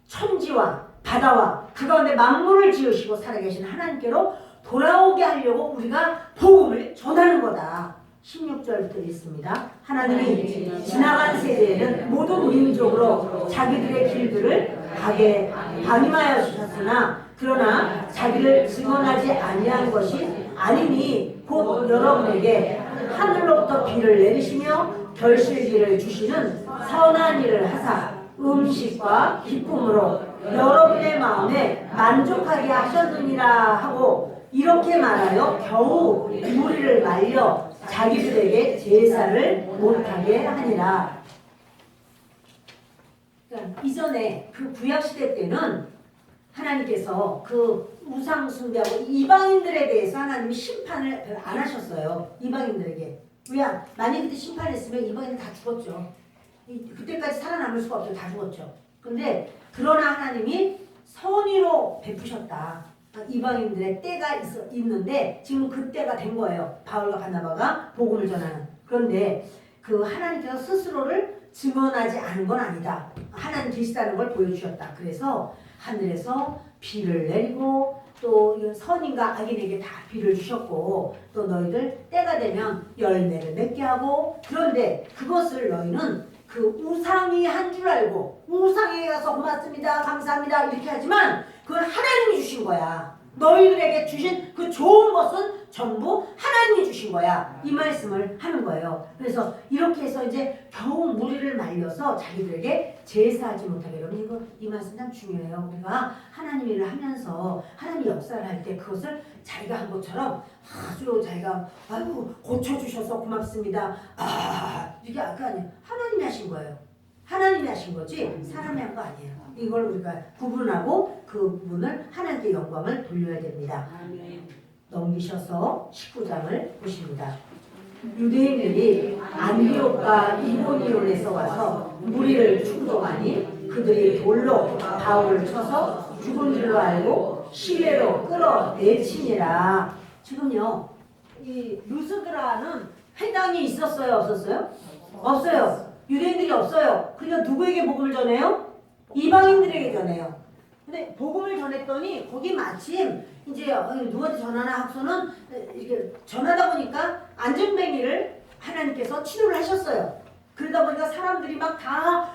천지와 바다와 그 가운데 만물을 지으시고 살아계신 하나님께로 돌아오게 하려고 우리가 복음을 전하는 거다. 16절부터 읽습니다. 하나님이 지나간 세대에는 모든 민족으로 자기들의 길들을 가게 방임하여 주셨으나 그러나 자기를 증언하지 아니한 것이 아니니 곧 여러분에게 하늘로부터 비를 내리시며 결실기를 주시는 선한 일을 하사 음식과 기쁨으로 여러분의 마음에 만족하게 하셨느니라 하고 이렇게 말하여 겨우 무리를 말려 자기들에게 제사를 못하게 하니라. 그러니까 이전에 그 구약시대 때는 하나님께서 그 우상 숭배하고 이방인들에 대해서 하나님이 심판을 별로 안 하셨어요. 이방인들에게. 왜? 만약 그때 심판했으면 이방인은 다 죽었죠. 그때까지 살아남을 수가 없죠. 다 죽었죠. 근데 그러나 하나님이 선의로 베푸셨다. 이방인들의 때가 있는데 지금 그 때가 된 거예요. 바울과 바나바가 복음을 전하는. 그런데 그 하나님께서 스스로를 증언하지 않은 건 아니다. 하나님 계시다는 걸 보여주셨다. 그래서 하늘에서 비를 내리고 또 선인과 악인에게 다 비를 주셨고 또 너희들 때가 되면 열매를 맺게 하고 그런데 그것을 너희는 그 우상이 한 줄 알고 우상에 가서 고맙습니다 감사합니다 이렇게 하지만 그건 하나님이 주신 거야. 너희들에게 주신 그 좋은 것은 전부 하나님이 주신 거야. 이 말씀을 하는 거예요. 그래서 이렇게 해서 이제 겨우 무리를 말려서 자기들에게 제사하지 못하게. 여러분 이 말씀 참 중요해요. 우리가 하나님 일을 하면서 하나님 역사를 할 때 그것을 자기가 한 것처럼 아주 자기가 아이고 고쳐주셔서 고맙습니다. 이게 아니에요. 하나님이 하신 거예요. 하나님이 하신 거지 사람이 한 거 아니에요. 이걸 우리가 구분하고 그 부분을 하나님께 영광을 돌려야 됩니다. 넘기셔서 19장을 보십니다. 유대인들이 안디옥과 이고니온에서 와서 무리를 충동하니 그들이 돌로 바울을 쳐서 죽은 줄로 알고 시내로 끌어내치니라. 지금요 이 루스드라는 회당이 있었어요 없었어요? 없어요. 유대인들이 없어요. 그러니까 누구에게 복음을 전해요? 이방인들에게 전해요. 근데 복음을 전했더니 거기 마침 이제 누구한테 전하나 학소는 이렇게 전하다 보니까 안전뱅이를 하나님께서 치료를 하셨어요. 그러다 보니까 사람들이 막 다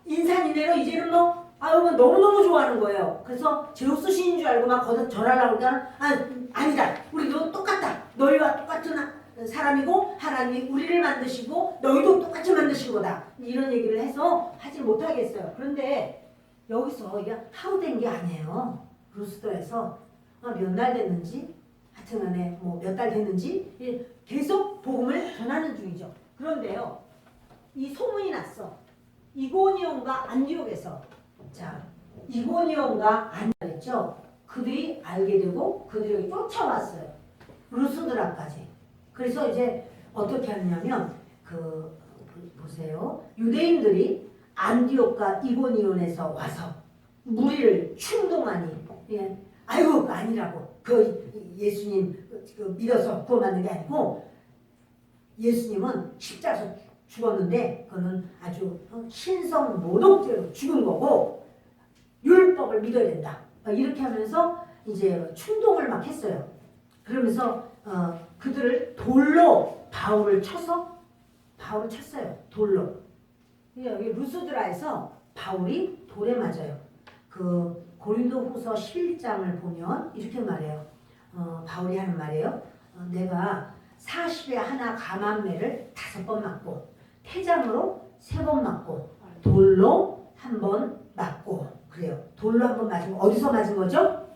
인산인해로 이제는 뭐 너무너무 좋아하는 거예요. 그래서 제우스 신인 줄 알고 막 거기서 전하려고 하니까 아니다. 우리도 똑같다. 너희와 똑같은 사람이고 하나님이 우리를 만드시고 너희도 똑같이 만드신 거다. 이런 얘기를 해서 하지 못하겠어요. 그런데 여기서 이게 하루 된 게 아니에요. 루스더에서 몇 날 됐는지 하여튼간에 뭐 몇 달 됐는지 계속 복음을 전하는 중이죠. 그런데요 이 소문이 났어. 이고니온과 안디옥에서. 자 이고니온과 안디옥이죠. 그들이 알게 되고 그들이 쫓아왔어요. 루스드라까지. 그래서 이제 어떻게 하냐면 보세요. 유대인들이 안디옥과 이고니온에서 와서 무리를 충동하니 아이고 아니라고 그 예수님 믿어서 구원받는 게 아니고 예수님은 십자가에서 죽었는데 그거는 아주 신성 모독죄로 죽은 거고 율법을 믿어야 된다. 이렇게 하면서 이제 충동을 막 했어요. 그러면서 그들을 돌로 바울을 쳤어요. 돌로. 여기 루스드라에서 바울이 돌에 맞아요. 그 고린도후서 11장을 보면 이렇게 말해요. 바울이 하는 말이에요. 내가 40에 하나 감암매를 5번 맞고 태장으로 3번 맞고 돌로 1번 맞고 그래요. 돌로 1번 맞은 거 어디서 맞은 거죠?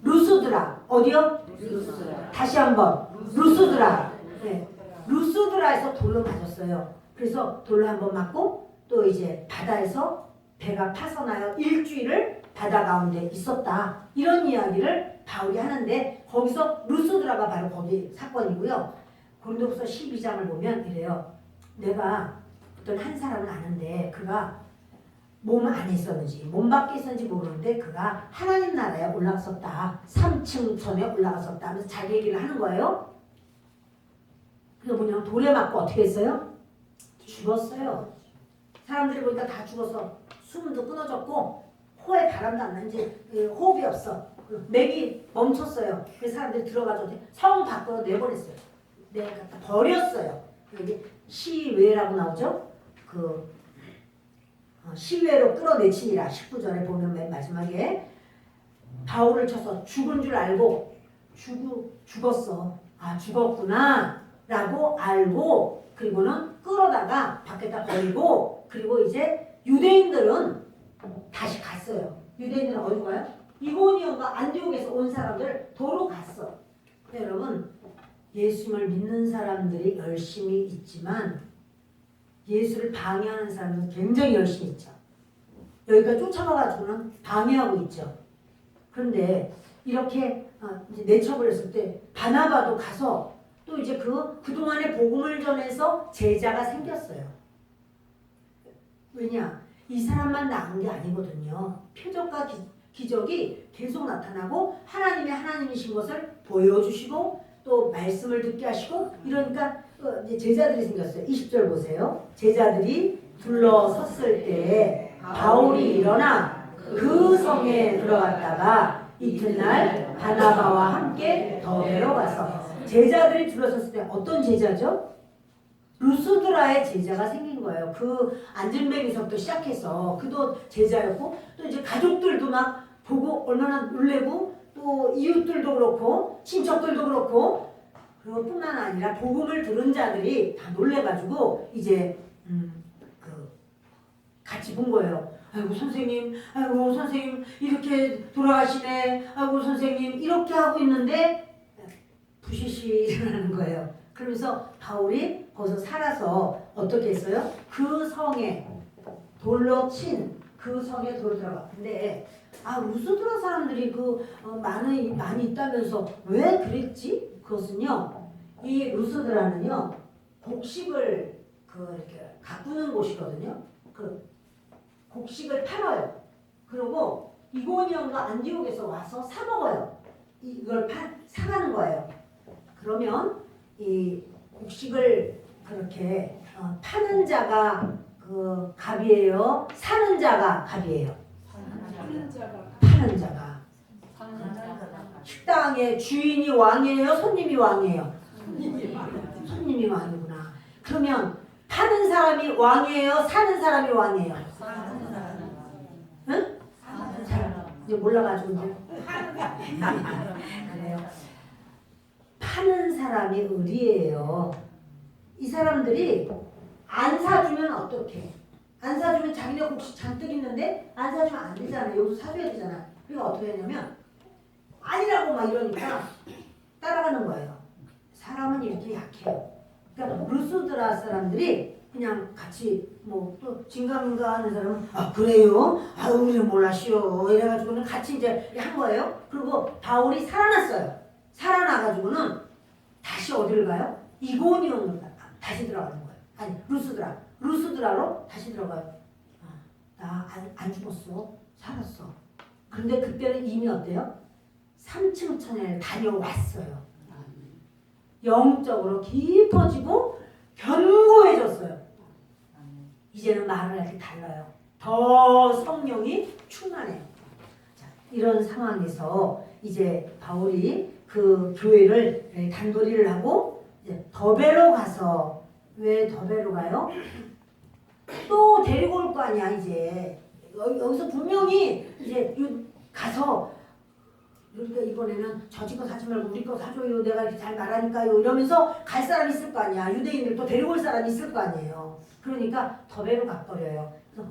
루스드라. 어디요? 루스드라. 다시 한번 루스드라. 네. 루스드라에서 돌로 맞았어요. 그래서 돌로 1번 맞고 또 이제 바다에서 배가 파손하여 일주일을 바다 가운데 있었다. 이런 이야기를 바울이 하는데 거기서 루스드라가 바로 거기 사건이고요. 고린도후서 12장을 보면 이래요. 내가 어떤 한 사람을 아는데 그가 몸 안에 있었는지 몸 밖에 있었는지 모르는데 그가 하나님 나라에 올라갔었다. 3층 전에 올라갔었다 하면서 자기 얘기를 하는 거예요. 그래서 뭐냐면 돌에 맞고 어떻게 했어요? 죽었어요. 사람들이 보니까 다 죽어서 숨도 끊어졌고 코에 바람도 안 나는지 호흡이 없어. 맥이 멈췄어요. 그래서 사람들이 들어가서 성 밖으로 내보냈어요. 갖다 버렸어요. 여기 시외라고 나오죠? 시외로 끌어내치니라 19절에 보면 맨 마지막에 바울을 쳐서 죽은 줄 알고 죽었어. 아 죽었구나 라고 알고 그리고는 끌어다가 밖에다 버리고 그리고 이제 유대인들은 다시 갔어요. 유대인들은 어디 가요? 이고니온과 안디옥에서 온 사람들 도로 갔어. 여러분 예수님을 믿는 사람들이 열심히 있지만 예수를 방해하는 사람은 굉장히 열심히 있죠. 여기까지 쫓아가가지고는 방해하고 있죠. 그런데 이렇게 이제 내쳐버렸을 때 바나바도 가서 또 이제 그동안의 복음을 전해서 제자가 생겼어요. 왜냐? 이 사람만 나온 게 아니거든요. 표적과 기적이 계속 나타나고 하나님이신 것을 보여주시고 또 말씀을 듣게 하시고 이러니까 이제 제자들이 생겼어요. 20절 보세요. 제자들이 둘러섰을 때 바울이 일어나 그 성에 들어갔다가 이튿날 바나바와 함께 더베로 가서 제자들이 둘러섰을 때 어떤 제자죠? 루스드라의 제자가 생긴 거예요. 그 안전뱅이서부터 시작해서 그도 제자였고 또 이제 가족들도 막 보고 얼마나 놀래고 또 이웃들도 그렇고 친척들도 그렇고 그리고 뿐만 아니라 복음을 들은 자들이 다 놀래가지고 이제 같이 본 거예요. 아이고 선생님 이렇게 돌아가시네. 아이고 선생님 이렇게 하고 있는데 부시시 일어나는 거예요. 그러면서 바울이 거기서 살아서 어떻게 했어요? 그 성에 돌로 친 그 성에 돌로 들어가. 근데 루스드라 사람들이 많이 있다면서 왜 그랬지? 그것은요. 이 루스드라는요. 곡식을 이렇게 가꾸는 곳이거든요. 그 곡식을 팔아요. 그리고 이고니온과 안디옥에서 와서 사 먹어요. 이걸 사가는 거예요. 그러면 이 곡식을 그렇게 파는 자가 갑이에요. 사는 자가 갑이에요. 파는 자가. 식당의 주인이 왕이에요. 손님이 왕이에요. 손님이 왕이구나. 그러면 파는 사람이 왕이에요. 사는 사람이 왕이에요. 응? 이제 몰라가지고 이제. 그래요. 파는 사람이 의리예요. 이 사람들이 안 사주면 어떡해? 안 사주면 자기네 곡식 잔뜩 있는데 안 사주면 안 되잖아. 여기서 사줘야 되잖아. 그러니까 어떻게 했냐면 아니라고 막 이러니까 따라가는 거예요. 사람은 이렇게 약해요. 그러니까 루스드라 사람들이 그냥 같이 또 진감인가 하는 사람은 그래요? 우리는 몰랐시오. 이래가지고는 같이 이제 한 거예요. 그리고 바울이 살아났어요. 살아나가지고는 다시 어디를 가요? 이고니온으로 다시 들어가는 거예요. 아니 루스드라로 다시 들어가요. 나 안 죽었어. 살았어. 그런데 그때는 이미 어때요? 3층 천에 다녀왔어요. 영적으로 깊어지고 견고해졌어요. 이제는 말을 할 때 달라요. 더 성령이 충만해요. 자, 이런 상황에서 이제 바울이 그 교회를 단도리를 하고 이제 더베로 가서 왜 더베로 가요? 또 데리고 올 거 아니야 이제 여기서 분명히 이제 가서 우리가 이번에는 저 집 거 사지 말고 우리 거 사줘요. 내가 이렇게 잘 말하니까요. 이러면서 갈 사람이 있을 거 아니야. 유대인들 또 데리고 올 사람이 있을 거 아니에요. 그러니까 더베로 가버려요. 그래서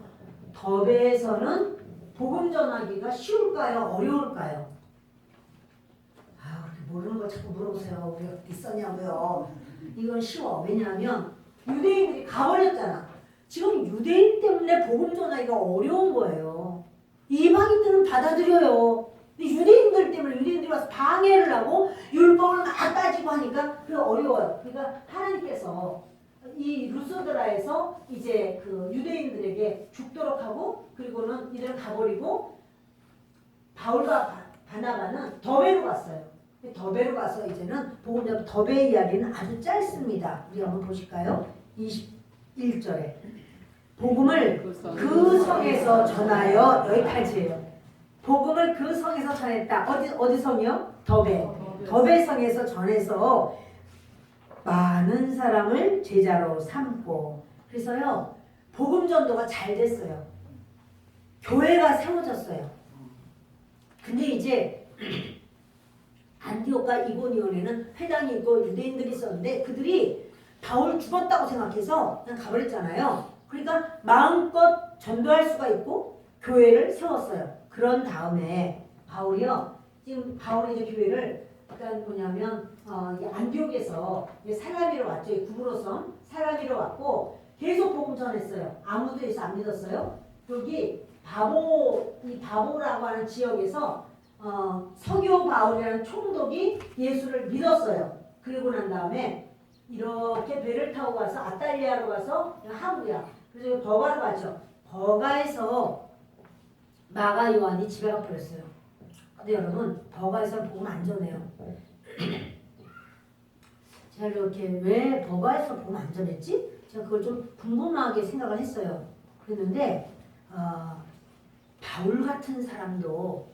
더베에서는 복음 전하기가 쉬울까요? 어려울까요? 그렇게 모르는 거 자꾸 물어보세요. 우리 어디 있었냐고요. 이건 쉬워. 왜냐하면 유대인들이 가버렸잖아. 지금 유대인 때문에 복음 전하기가 어려운 거예요. 이방인들은 받아들여요. 유대인들 때문에 유대인들이 와서 방해를 하고 율법을 막 따지고 하니까 그게 어려워요. 그러니까 하나님께서 이 루스드라에서 이제 그 유대인들에게 죽도록 하고 그리고는 이들을 가버리고 바울과 바나바는 더베로 갔어요. 더베로 가서 이제는 복음 전하기 더베 이야기는 아주 짧습니다. 우리 한번 보실까요? 21절에 복음을 그 성에서 전하여 여기까지예요. 복음을 그 성에서 전했다. 어디 성이요? 더베 성에서 전해서 많은 사람을 제자로 삼고. 그래서요 복음 전도가 잘 됐어요. 교회가 세워졌어요. 근데 이제 안디옥과 이고니온에는 회당이 있고 유대인들이 있었는데 그들이 바울 죽었다고 생각해서 그냥 가버렸잖아요. 그러니까 마음껏 전도할 수가 있고 교회를 세웠어요. 그런 다음에 바울이요. 지금 바울이 이제 교회를 일단 뭐냐면 안디옥에서 사라미로 왔죠. 구브로섬 사라미로 왔고 계속 복음 전했어요. 아무도 예수 안 믿었어요. 여기 이 바보라고 하는 지역에서 서교 바울이라는 총독이 예수를 믿었어요. 그리고 난 다음에 이렇게 배를 타고 가서 아탈리아로 가서 한국이야. 그래서 버가로 가죠. 버가에서 마가 요한이 집에 가버렸어요. 근데 여러분 버가에서는 복음 안 전해요. 제가 이렇게 왜 버가에서 복음 안 전했지? 제가 그걸 좀 궁금하게 생각을 했어요. 그랬는데 바울 같은 사람도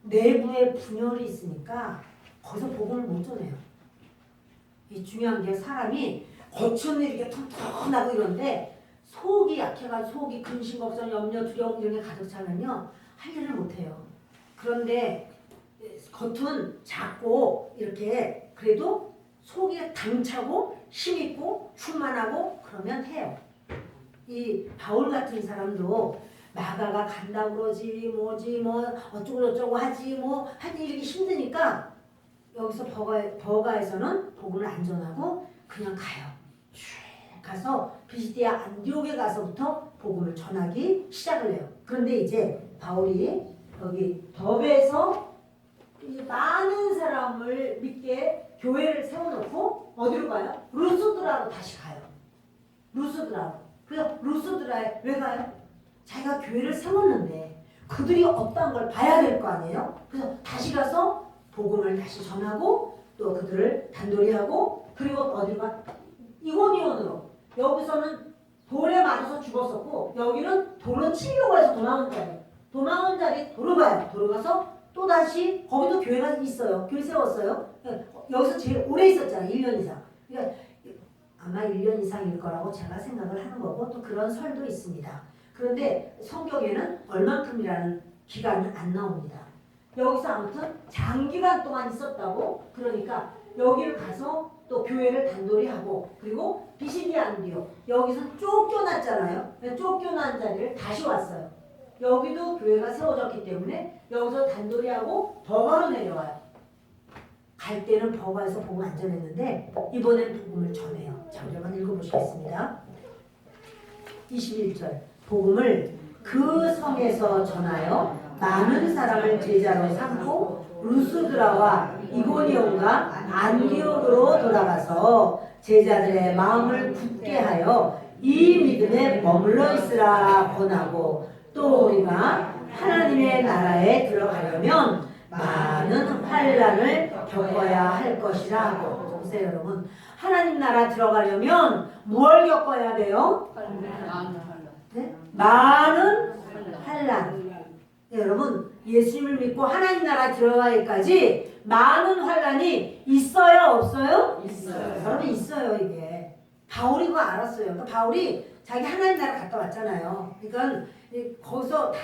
내부에 분열이 있으니까 거기서 복음을 못 전해요. 이 중요한 게 사람이 겉은 이렇게 튼튼하고 이런데 속이 약해가지고 속이 근심, 걱정, 염려, 두려움 이런 게 가득 차면요 할 일을 못해요. 그런데 겉은 작고 이렇게 그래도 속이 당차고 힘있고 충만하고 그러면 해요. 이 바울 같은 사람도 마가가 간다 그러지 뭐지 뭐 어쩌고 하지 뭐 하여튼 이렇게 힘드니까 여기서 버가에서는 복음을 안 전하고 그냥 가요. 쭉 가서 비시디아 안디옥에 가서부터 복음을 전하기 시작을 해요. 그런데 이제 바울이 여기 더베에서 많은 사람을 믿게 교회를 세워놓고 어디로 가요? 루스드라로 다시 가요. 루스드라로. 그래서 루스드라에 왜 가요? 자기가 교회를 세웠는데 그들이 어떤 걸 봐야 될 거 아니에요? 그래서 다시 가서 복음을 다시 전하고 또 그들을 단돌이 하고 그리고 어디로 가? 이고니온으로. 여기서는 돌에 맞아서 죽었었고 여기는 돌로 치려고 해서 도망온 자리 도로 가요. 도로 가서 또다시 거기도 교회가 있어요. 교회 세웠어요. 여기서 제일 오래 있었잖아요. 1년 이상. 그러니까 아마 1년 이상일 거라고 제가 생각을 하는 거고 또 그런 설도 있습니다. 그런데 성경에는 얼만큼이라는 기간은 안 나옵니다. 여기서 아무튼 장기간 동안 있었다고. 그러니까 여기를 가서 또 교회를 단돌이 하고 그리고 비시디아 안디옥 여기서 쫓겨났잖아요. 쫓겨난 자리를 다시 왔어요. 여기도 교회가 세워졌기 때문에 여기서 단돌이 하고 버가로 내려와요. 갈 때는 버가에서 복음 안 전했는데 이번엔 복음을 전해요. 자, 우리 한번 읽어보시겠습니다. 21절 복음을 그 성에서 전하여 많은 사람을 제자로 삼고 루스드라와 이고니온과 안디옥으로 돌아가서 제자들의 마음을 굳게 하여 이 믿음에 머물러 있으라 권하고 또 우리가 하나님의 나라에 들어가려면 많은 환난을 겪어야 할 것이라 하고. 보세요 여러분, 하나님 나라 들어가려면 뭘 겪어야 돼요? 네? 많은 환난. 네, 여러분 예수님을 믿고 하나님 나라 들어가기까지 많은 환난이 있어요 없어요? 있어요. 여러분 있어요. 이게 바울이 그거 알았어요. 그러니까 바울이 자기 하나님 나라 갔다 왔잖아요. 그러니까 거기서 다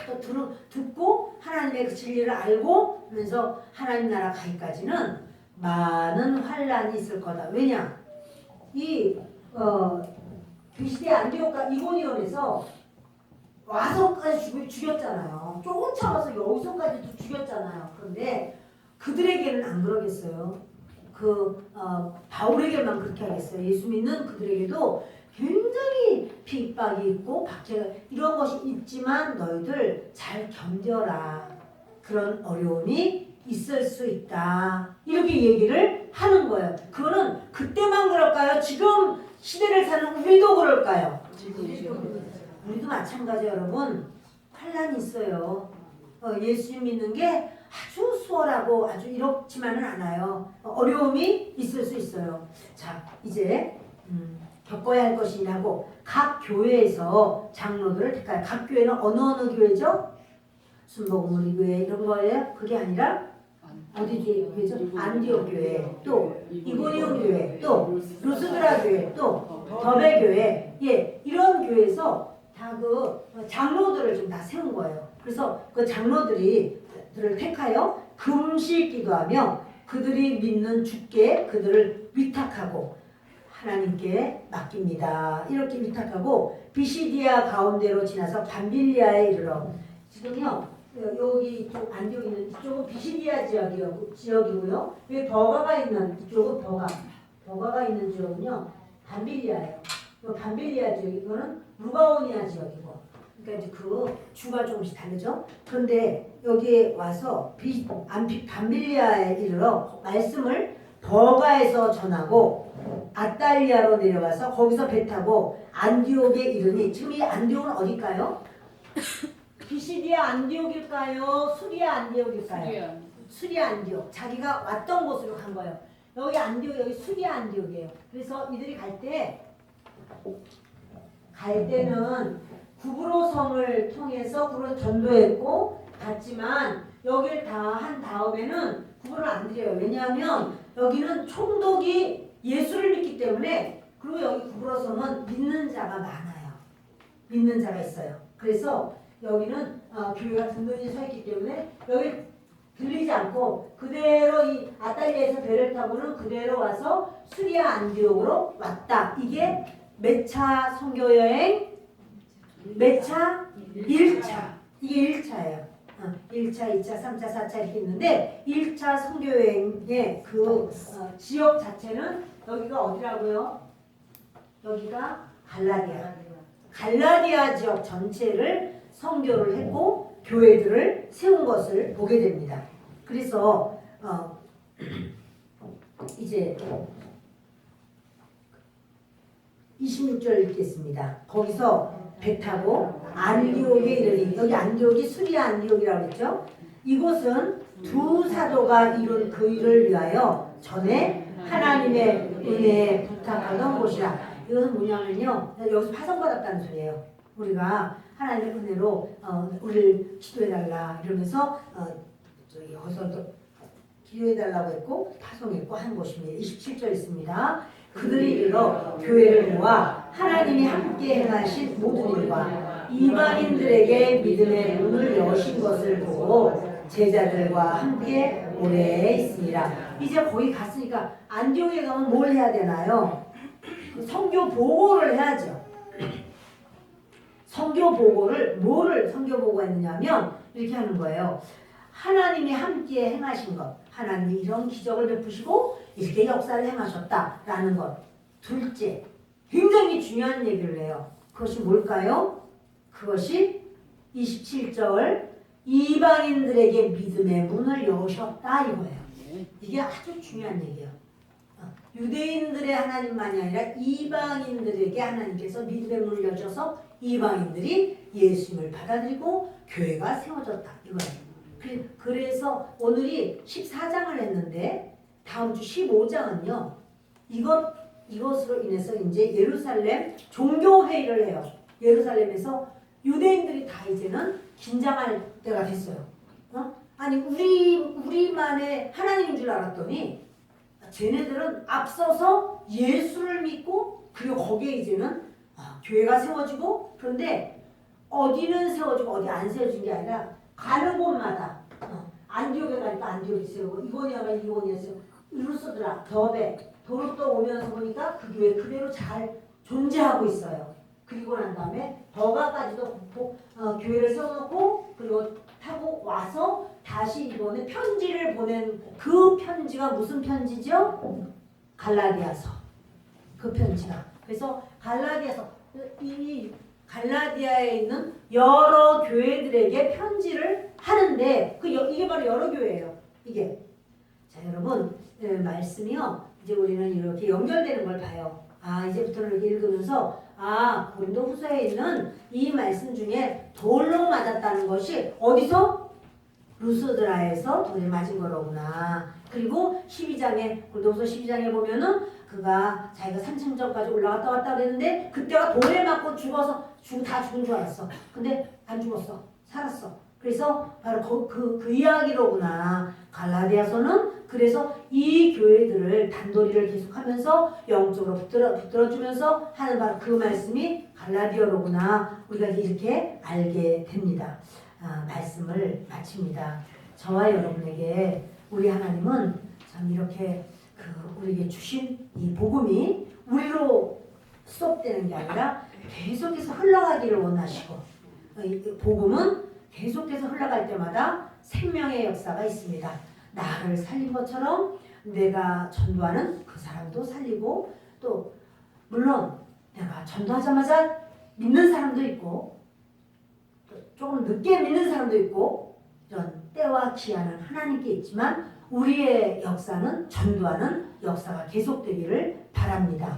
듣고 하나님의 그 진리를 알고 하면서 하나님 나라 가기까지는 많은 환난이 있을 거다. 왜냐? 비시디아 안디옥과 이고니온에서 와서까지 죽였잖아요. 쫓아와서 여기서까지도 죽였잖아요. 그런데 그들에게는 안 그러겠어요. 바울에게만 그렇게 하겠어요. 예수 믿는 그들에게도 굉장히 핍박이 있고 박해가 이런 것이 있지만 너희들 잘 견뎌라. 그런 어려움이 있을 수 있다. 이렇게 얘기를 하는 거예요. 그거는 그때만 그럴까요? 지금 시대를 사는 우리도 그럴까요? 우리도 마찬가지예요. 여러분 환난이 있어요. 예수 믿는 게 아주 수월하고 아주 이렇지만은 않아요. 어려움이 있을 수 있어요. 자, 이제 겪어야 할 것이냐고 각 교회에서 장로들을 택하여. 각 교회는 어느 교회죠? 순복음 우리 교회 이런 거예요? 그게 아니라 어디 교회죠? 안디옥 교회, 또 이고니온 교회, 또 루스드라 교회, 또 더베 교회, 예, 이런 교회에서 다 그 장로들을 좀 다 세운 거예요. 그래서 그 장로들을 택하여 금식 기도하며 그들이 믿는 주께 그들을 위탁하고 하나님께 맡깁니다. 이렇게 위탁하고 비시디아 가운데로 지나서 밤빌리아에 이르러 지금요 여기 이쪽 안디옥 있는 이쪽은 비시디아 지역이고요. 여기 버가가 있는 이쪽은 버가가 있는 지역은요 밤빌리아예요. 밤빌리아 지역 이거는 루가오니아 지역이고 그러니까 이제 그 주가 조금씩 다르죠. 그런데 여기에 와서 밤빌리아에 이르러 말씀을 버가에서 전하고 아달리아로 내려가서 거기서 배 타고 안디옥에 이르니 지금 이 안디옥은 어딜까요? 비시디아 안디옥일까요? 수리아 안디옥일까요? 수리아 안디옥. 자기가 왔던 곳으로 간 거예요. 여기 안디옥, 여기 수리아 안디옥이에요. 그래서 이들이 갈 때는 구브로 성을 통해서 구브로 전도했고 갔지만 여기를 다 한 다음에는 구브로를 안 드려요. 왜냐하면 여기는 총독이 예수를 믿기 때문에 그리고 여기 구브로 성은 믿는 자가 많아요. 믿는 자가 있어요. 그래서 여기는 교회가 든든히 서 있기 때문에 여기 들리지 않고 그대로 이 아달리아에서 배를 타고는 그대로 와서 수리아 안디옥으로 왔다. 이게 몇 차 선교 여행? 몇 차? 1차. 이게 1차예요. 1차, 2차, 3차, 4차 이렇게 있는데 1차 선교 여행의 그 지역 자체는 여기가 어디라고요? 여기가 갈라디아 지역 전체를 선교를 했고 교회들을 세운 것을 보게 됩니다. 그래서 이제 26절 읽겠습니다. 거기서 배 타고 안디옥에 이르니 여기 안디옥이 수리아 안디옥이라고 했죠. 이곳은 두 사도가 이룬 그 일을 위하여 전에 하나님의 은혜에 부탁하던 곳이라. 이것은 뭐냐면요. 여기서 파송받았다는 소리예요. 우리가 하나님의 은혜로 우리를 기도해달라 이러면서 저기 여기서 기도해달라고 했고 파송했고 한 곳입니다. 27절 있습니다. 그들이 이르러 교회를 모아 하나님이 함께 행하신 모든 일과 이방인들에게 믿음의 문을 여신 것을 보고 제자들과 함께 오래 있으니라. 이제 거기 갔으니까 안디옥에 가면 뭘 해야 되나요? 선교 보고를 해야죠. 선교 보고를 뭐를 선교 보고가 있느냐면 이렇게 하는 거예요. 하나님이 함께 행하신 것, 하나님이 이런 기적을 베푸시고 이렇게 역사를 행하셨다라는 것. 둘째, 굉장히 중요한 얘기를 해요. 그것이 뭘까요? 그것이 27절 이방인들에게 믿음의 문을 여셨다 이거예요. 이게 아주 중요한 얘기예요. 유대인들의 하나님만이 아니라 이방인들에게 하나님께서 믿음의 문을 여셔서 이방인들이 예수님을 받아들이고 교회가 세워졌다 이거예요. 그래서 오늘이 14장을 했는데 다음 주 15장은요. 이것으로 인해서 이제 예루살렘 종교회의를 해요. 예루살렘에서 유대인들이 다 이제는 긴장할 때가 됐어요. 아니 우리만의 하나님인 줄 알았더니 쟤네들은 앞서서 예수를 믿고 그리고 거기에 이제는 교회가 세워지고 그런데 어디는 세워지고 어디 안 세워진 게 아니라 가는 곳마다 안디옥에 가니까 안디옥이 세우고 이고니아 가니까 이고니아 세우고 루스드라, 더베, 도로또 오면서 보니까 그 교회 그대로 잘 존재하고 있어요. 그리고 난 다음에 버가까지도 교회를 세워놓고 그리고 타고 와서 다시 이번에 편지를 보낸 그 편지가 무슨 편지죠? 갈라디아서. 그 편지가. 그래서 갈라디아서 이 갈라디아에 있는 여러 교회들에게 편지를 하는데 이게 바로 여러 교회예요. 이게. 자 여러분 말씀이요. 이제 우리는 이렇게 연결되는 걸 봐요. 이제부터는 이렇게 읽으면서 고린도후서에 있는 이 말씀 중에 돌로 맞았다는 것이 어디서? 루스드라에서 돌에 맞은 거로구나. 그리고 12장에 고린도후서 12장에 보면은 그가 자기가 산층전까지 올라갔다 왔다 그랬는데 그때가 돌에 맞고 죽어서 다 죽은 줄 알았어. 근데 안 죽었어. 살았어. 그래서 바로 그 이야기로구나. 갈라디아서는 그래서 이 교회들을 단도리를 계속하면서 영적으로 붙들어주면서 하는 바로 그 말씀이 갈라디아로구나 우리가 이렇게 알게 됩니다. 말씀을 마칩니다. 저와 여러분에게 우리 하나님은 참 이렇게 우리에게 주신 이 복음이 우리로 수업되는 게 아니라 계속해서 흘러가기를 원하시고 이 복음은 계속해서 흘러갈 때마다 생명의 역사가 있습니다. 나를 살린 것처럼 내가 전도하는 그 사람도 살리고 또 물론 내가 전도하자마자 믿는 사람도 있고 또 조금 늦게 믿는 사람도 있고 이런 때와 기한은 하나님께 있지만 우리의 역사는 전도하는 역사가 계속되기를 바랍니다.